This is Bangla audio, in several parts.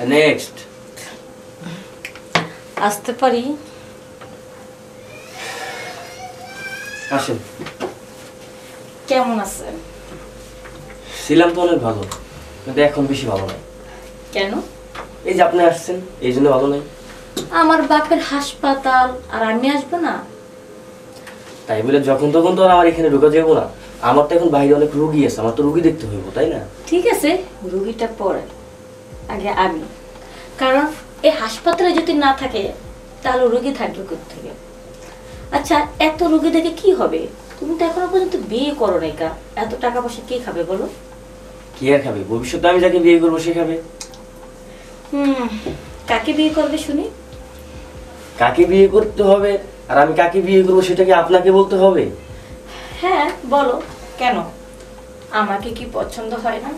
নেক্সট আসতে পারি? আসেন। কেমন আছেন? ছিলাম তো অনেক ভালো, কিন্তু এখন বেশি ভালো নাই। কেন? এই যে আপনি আসছেন এই জন্য ভালো নাই। আমার বাপের হাসপাতাল আর আমি আসবো না? তাই বলে যখন তখন তো আর আমার এখানে ঢুকা যাবো না। আমার তো এখন বাইরে অনেক রুগী আছে, আমার তো রুগী দেখতে হইব, তাই না? ঠিক আছে, রুগীটা পরে, আগে আমি। কারণ এই হাসপাতালে যদি না থাকে তাহলে রুগী থাকবে কোত্থেকে? আচ্ছা, এত রুগী দেখে কি হবে? তুমি তো এখনো পর্যন্ত বিয়ে করো নাই, কা এত টাকা পয়সা কে খাবে বলো? কি আর খাবে? ভবিষ্যতে আমি যাকে বিয়ে করবো সে খাবে। কাকে বিয়ে করবে শুনি? কাকে বিয়ে করতে হবে আর আমি কাকে বিয়ে করবো সেটা কি আপনাকে বলতে হবে? হ্যাঁ বলো, কেন? আমাকে কি পছন্দ হয় না?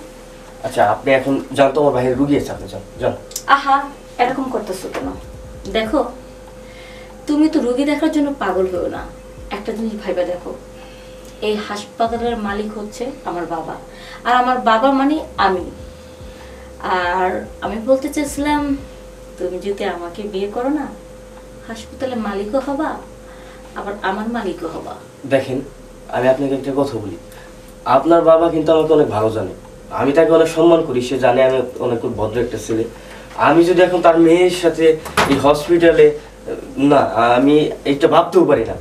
আচ্ছা আপনি এখন যান তো, আমার বাইরে রুগী আছে, আপনি যান যান। আহা, এরকম করতেছো কেন? দেখো, তুমি তো রোগী দেখার জন্য পাগল হও না। একটা জিনিস ভাইবা দেখো, এই হাসপাতালের মালিক হচ্ছে আমার বাবা, আর আমার বাবা মানে আমি। আর আমি বলতে চাইছিলাম, তুমি যদি আমাকে বিয়ে করো না, হাসপাতালের মালিকও হবা, আবার আমার মালিকও হবা। দেখেন, আমি আপনাকে একটা কথা বলি, আপনার বাবা কিন্তু আমাকে অনেক ভালো জানে, আমি তাকে অনেক সম্মান করি, সে জানে আমি অনেক ভদ্র একটা ছেলে। আমি যদি এখন তার মেয়ের সাথে এই হসপিটালে, না আমি এটা ভাবতেও পারি না।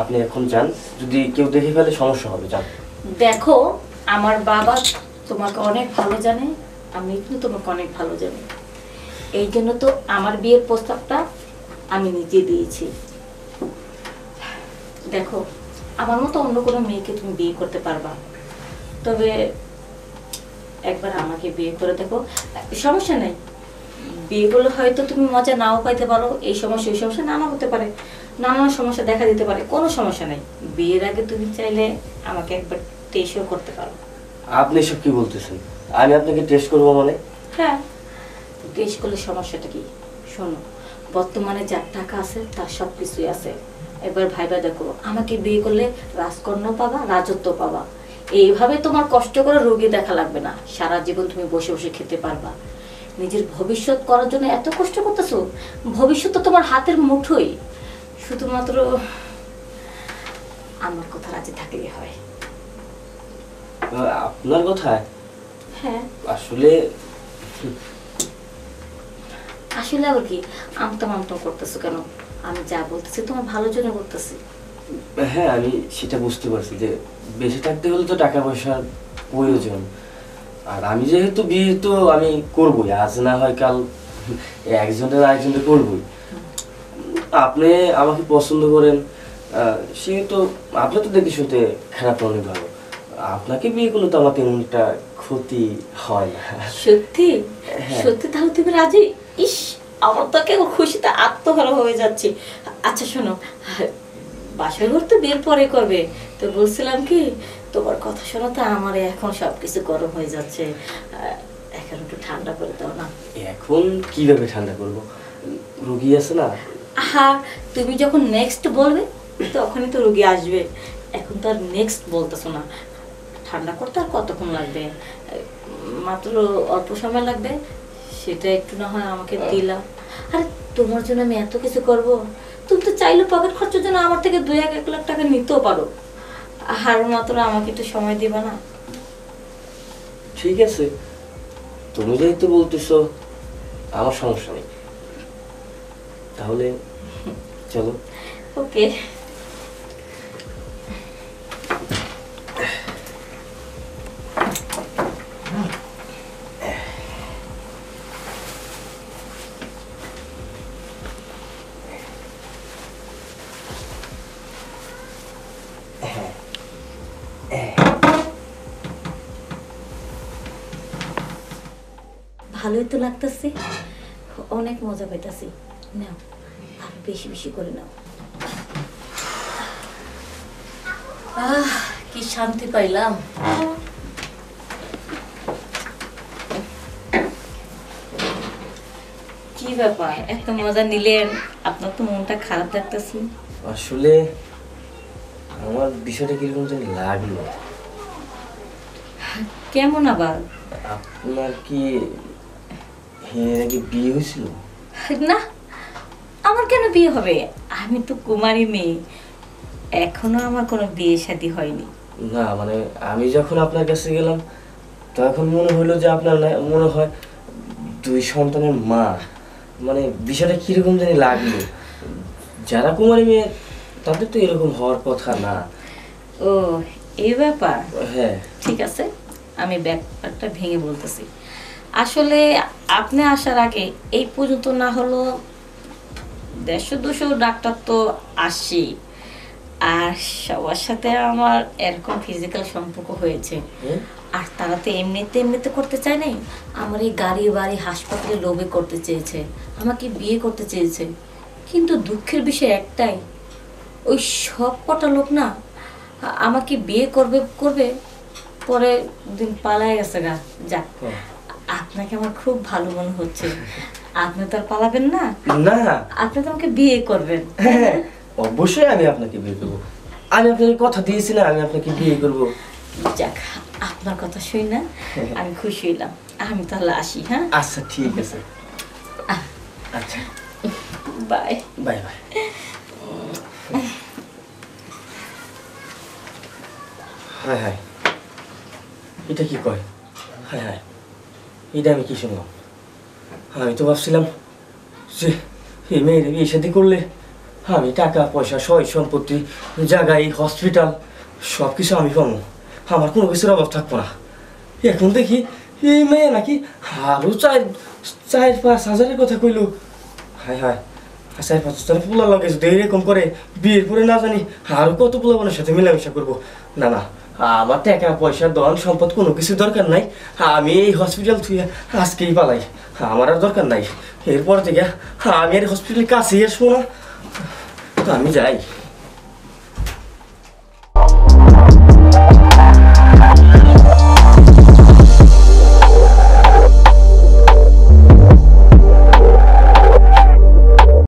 আপনি এখন যান, যদি কেউ দেখে ফেলে সমস্যা হবে, যান। দেখো, আমার বাবা তোমাকে অনেক ভালো জানে, আমি কিন্তু তোমাকে অনেক ভালো জানি। এই জন্য তো আমার বিয়ের প্রস্তাবটা আমি নিজে দিয়েছি। দেখো, আমার মতো অন্য কোনো মেয়েকে তুমি বিয়ে করতে পারবা, তবে একবার আমাকে বিয়ে করে দেখো। সমস্যা নেই, বিয়ে করলে হয়তো তুমি মজা নাও পাইতে পারো, এই সমস্যা ওই সমস্যা নানা হতে পারে, নানান সমস্যা দেখা দিতে পারে, কোনো সমস্যা নেই। বিয়ের আগে তুমি চাইলে আমাকে একবার টেস্টও করতে পারো। আপনি এসব কি বলতেছেন? আমি আপনাকে টেস্ট করবো মানে? হ্যাঁ, টেস্ট করলে সমস্যাটা কি? শোনো, বর্তমানে যার টাকা আছে তার সব কিছুই আছে। একবার ভাইবা দেখো, আমাকে বিয়ে করলে রাজকন্যা পাবা, রাজত্ব পাবা। এইভাবে তোমার কষ্ট করে রোগী দেখা লাগবে না, সারা জীবন তুমি বসে বসে খেতে পারবা। নিজের ভবিষ্যৎ করার জন্য এত কষ্ট করতেছো, ভবিষ্যৎ তো তোমার হাতের মুঠোই। শুধুমাত্র আমার কথা রাজি থাকলেই হয়। আপনার কথা? হ্যাঁ, আসলে আসলে আবার কি আমতা আমতা করতেছো কেন? আমি যা বলতেছি তোমার ভালোর জন্য বলতেছি। হ্যাঁ, আমি সেটা বুঝতে পারছি যে বেঁচে থাকতে হলে তো টাকা পয়সার প্রয়োজন। আর আমি যেহেতু বিয়ে তো আমি করবই, আজ না হয় কাল একজনের আরেকজনের করবই। আপনি আমাকে পছন্দ করেন, সেহেতু আপনি তো দেখে শুনতে খারাপ অনেক ভালো, আপনাকে বিয়ে করলে তো আমার তেমন একটা ক্ষতি হয় না। সত্যি? হ্যাঁ। সত্যি তাহলে তুমি রাজি? ইস, আমার তো কেউ খুশিতে আত্মহারা হয়ে যাচ্ছে। আচ্ছা শোনো, বাসর ঘর তো বিয়ের পরে করবে, তো বলছিলাম কি, তোমার কথা শোনো তো আমার এখন সবকিছু গরম হয়ে যাচ্ছে, এখন একটু ঠান্ডা করে দাও না। এখন কিভাবে ঠান্ডা করব? রুগী আছে না। আহা, তুমি যখন নেক্সট বলবে তখনই তো রোগী আসবে, এখন তো আর নেক্সট বলতেছো না। ঠান্ডা করতে আর কতক্ষণ লাগবে? মাত্র অল্প সময় লাগবে, সেটা একটু না হয় আমাকে দিলা। আরে তোমার জন্য আমি এত কিছু করব, তুমি তো চাইলে পকেট খরচের জন্য আমার থেকে 2-1 লাখ টাকা নিতেও পারো, আর মাত্র আমাকে একটু সময় দিবা না? ঠিক আছে, তুমি যেহেতু বলতেছো আমার সমস্যা নেই, তাহলে চলো। ওকে। ভালোই তো লাগতেছে, অনেক মজা পাইতাছি। নাও, আরো বেশি বেশি করে নাও। কি শান্তি পাইলাম। কি ব্যাপার, এত মজা নিলেন? আপনার তো মনটা খারাপ লাগতেছে। আসলে আমার বিষয়টা কিরকম জানি লাগলো। কেমন আবার? আপনার কি এর আগে বিয়ে হয়েছিল? না, আমার কেন বিয়ে হবে? আমি তো কুমারী মেয়ে, এখনো আমার কোনো বিয়ে শাদী হয়নি। না মানে আমি যখন আপনার কাছে গেলাম তখন মনে হলো যে আপনার মনে হয় 2 সন্তানের মা। মানে বিষয়টা কিরকম জানি লাগলো। যারা কুমারী মেয়ে তাদের তো এরকম হওয়ার কথা না। ও, এই ব্যাপার। হ্যাঁ ঠিক আছে, আমি ব্যাপারটা ভেঙে বলতেছি। আসলে আপনি আসার আগে এই পর্যন্ত না হলো 150-200 ডাক্তার তো আসছি, আর সবার সাথে আমার এরকম ফিজিক্যাল সম্পর্ক হয়েছে। হুম? আর তারা তো এমনিতে এমনিতে করতে চায় নাই, আমার এই গাড়ি বাড়ি হাসপাতালে লোভে করতে চেয়েছে, আমাকে বিয়ে করতে চেয়েছে। কিন্তু দুঃখের বিষয় একটাই, ওই সব কটা লোক না আমাকে বিয়ে করবে করবে, পরে দিন পালায় গেছে গা। যাক, হুম। আপনাকে আমার খুব ভালো মনে হচ্ছে। আপনি তো আর পালাবেন না, না আপনি তো আমাকে বিয়ে করবেন। হ্যাঁ অবশ্যই আমি আপনাকে বিয়ে করবো। আমি আপনাকে কথা দিয়েছি না আমি আপনাকে বিয়ে করব। যাক, আপনার কথা শুই না আমি খুশি হইলাম। আমি তাহলে আসি। হ্যাঁ, আচ্ছা ঠিক আছে। আচ্ছা বাই। Bye bye. হায় হায়, এটা কি কয়? হায় হায়, এটা আমি কি শুনলাম? আমি তো ভাবছিলাম যে এই মেয়ের বিয়ে শাদী করলে আমি টাকা পয়সা সয় সম্পত্তি জায়গায় হসপিটাল সব কিছু আমি পাবো, আমার কোনো কিছুর অভাব থাকবো না। এখন দেখি এই মেয়ে নাকি আরো 4-5 হাজারের কথা কইলো। হায় হায়, 4-5 হাজার পোলা লাগে যদি এরকম করে বিয়ের পরে না জানি আরো কত পোলাপানের সাথে মেলামেশা করবো। না না, আমার টাকা পয়সা ধন সম্পদ কোনো কিছু দরকার নাই। আমি এই হসপিটাল থুয়ে আজকেই পালাই, আমার আর দরকার নাই। এরপর থেকে আমি আর হসপিটালের কাছেই আসবো না। তো আমি যাই।